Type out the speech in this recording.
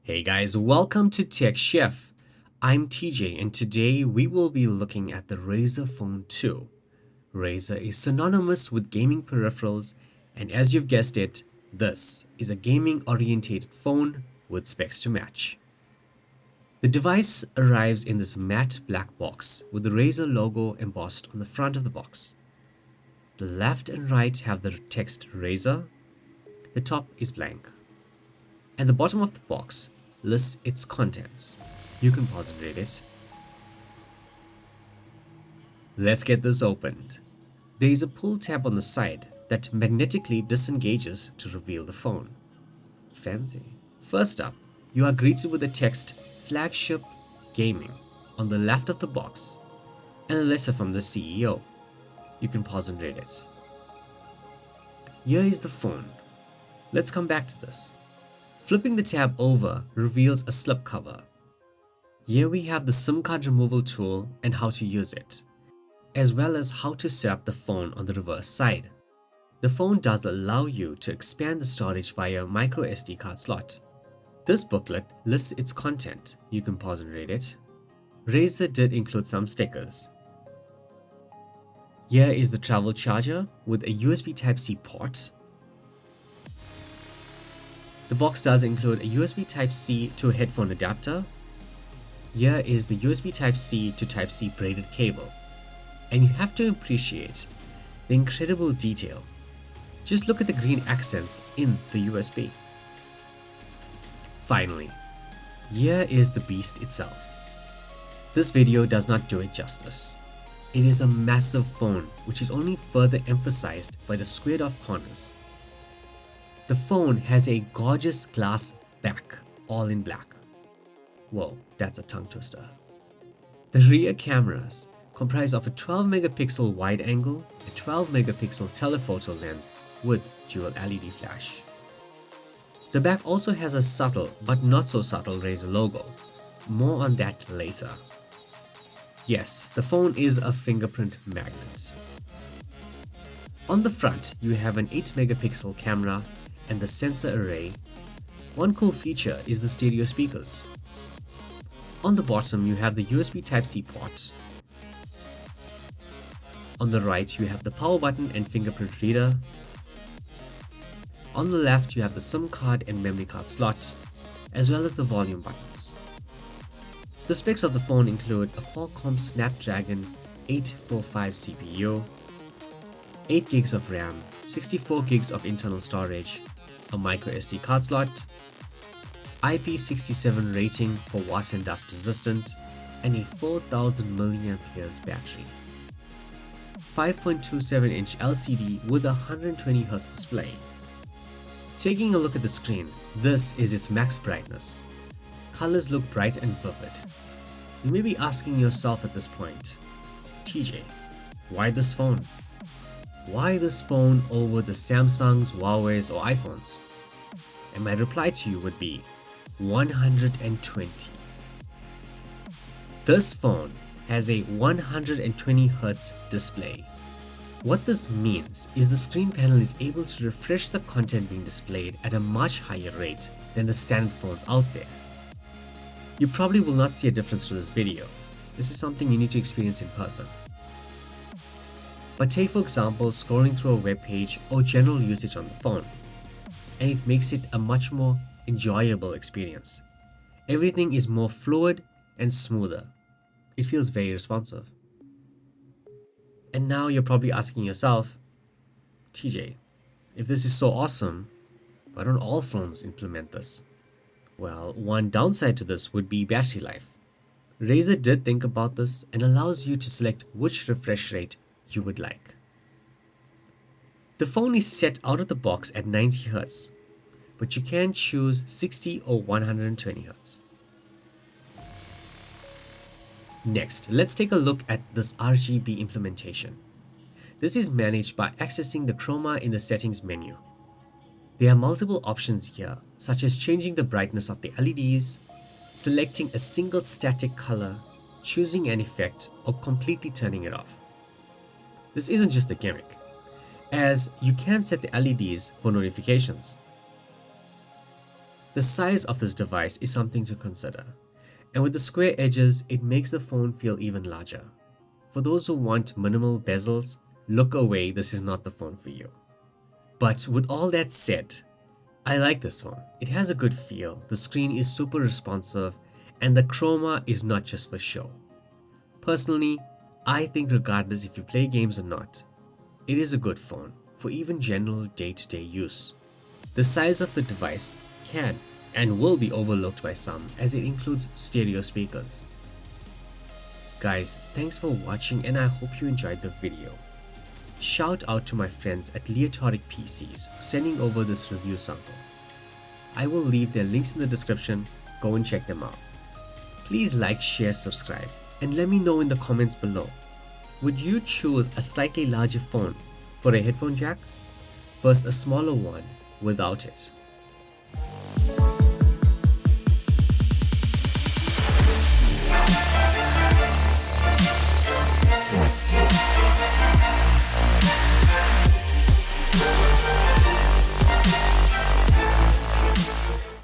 Hey guys, welcome to Tech Chef. I'm TJ and today we will be looking at the Razer Phone 2. Razer is synonymous with gaming peripherals, and as you've guessed it, this is a gaming orientated phone with specs to match. The device arrives in this matte black box with the Razer logo embossed on the front of the box. The left and right have the text Razer, the top is blank. And the bottom of the box lists its contents. You can pause and read it. Let's get this opened. There is a pull tab on the side that magnetically disengages to reveal the phone. Fancy. First up, you are greeted with the text Flagship Gaming on the left of the box and a letter from the CEO. You can pause and read it. Here is the phone. Let's come back to this. Flipping the tab over reveals a slipcover. Here we have the SIM card removal tool and how to use it, as well as how to set up the phone on the reverse side. The phone does allow you to expand the storage via micro SD card slot. This booklet lists its content. You can pause and read it. Razer did include some stickers. Here is the travel charger with a USB Type-C port. The box does include a USB Type-C to a headphone adapter. Here is the USB Type-C to Type-C braided cable. And you have to appreciate the incredible detail. Just look at the green accents in the USB. Finally, here is the beast itself. This video does not do it justice. It is a massive phone which is only further emphasized by the squared off corners. The phone has a gorgeous glass back, all in black. Whoa, that's a tongue twister. The rear cameras comprise of a 12 megapixel wide angle, a 12 megapixel telephoto lens with dual LED flash. The back also has a subtle but not so subtle Razer logo. More on that later. Yes, the phone is a fingerprint magnet. On the front, you have an 8 megapixel camera and the sensor array. One cool feature is the stereo speakers. On the bottom you have the USB Type-C port. On the right you have the power button and fingerprint reader. On the left you have the SIM card and memory card slot, as well as the volume buttons. The specs of the phone include a Qualcomm Snapdragon 845 CPU, 8 gigs of RAM, 64 gigs of internal storage, a micro SD card slot, IP67 rating for water and dust resistant, and a 4000 mAh battery. 5.27-inch LCD with a 120Hz display. Taking a look at the screen, this is its max brightness. Colors look bright and vivid. You may be asking yourself at this point, TJ, why this phone? Why this phone over the Samsungs, Huawei's or iPhones? And my reply to you would be 120. This phone has a 120Hz display. What this means is the screen panel is able to refresh the content being displayed at a much higher rate than the standard phones out there. You probably will not see a difference to this video. This is something you need to experience in person. But take for example scrolling through a web page or general usage on the phone, and it makes it a much more enjoyable experience. Everything is more fluid and smoother. It feels very responsive. And now you're probably asking yourself, TJ, if this is so awesome, why don't all phones implement this? Well, one downside to this would be battery life. Razer did think about this and allows you to select which refresh rate you would like. The phone is set out of the box at 90Hz, but you can choose 60 or 120Hz. Next, let's take a look at this RGB implementation. This is managed by accessing the chroma in the settings menu. There are multiple options here, such as changing the brightness of the LEDs, selecting a single static color, choosing an effect, or completely turning it off. This isn't just a gimmick, as you can set the LEDs for notifications. The size of this device is something to consider, and with the square edges, it makes the phone feel even larger. For those who want minimal bezels, look away, this is not the phone for you. But with all that said, I like this phone. It has a good feel, the screen is super responsive, and the chroma is not just for show. Personally, I think regardless if you play games or not, it is a good phone for even general day-to-day use. The size of the device can and will be overlooked by some as it includes stereo speakers. Guys, thanks for watching and I hope you enjoyed the video. Shout out to my friends at Aleatoric PCs for sending over this review sample. I will leave their links in the description, go and check them out. Please like, share, subscribe, and let me know in the comments below. Would you choose a slightly larger phone for a headphone jack versus a smaller one without it?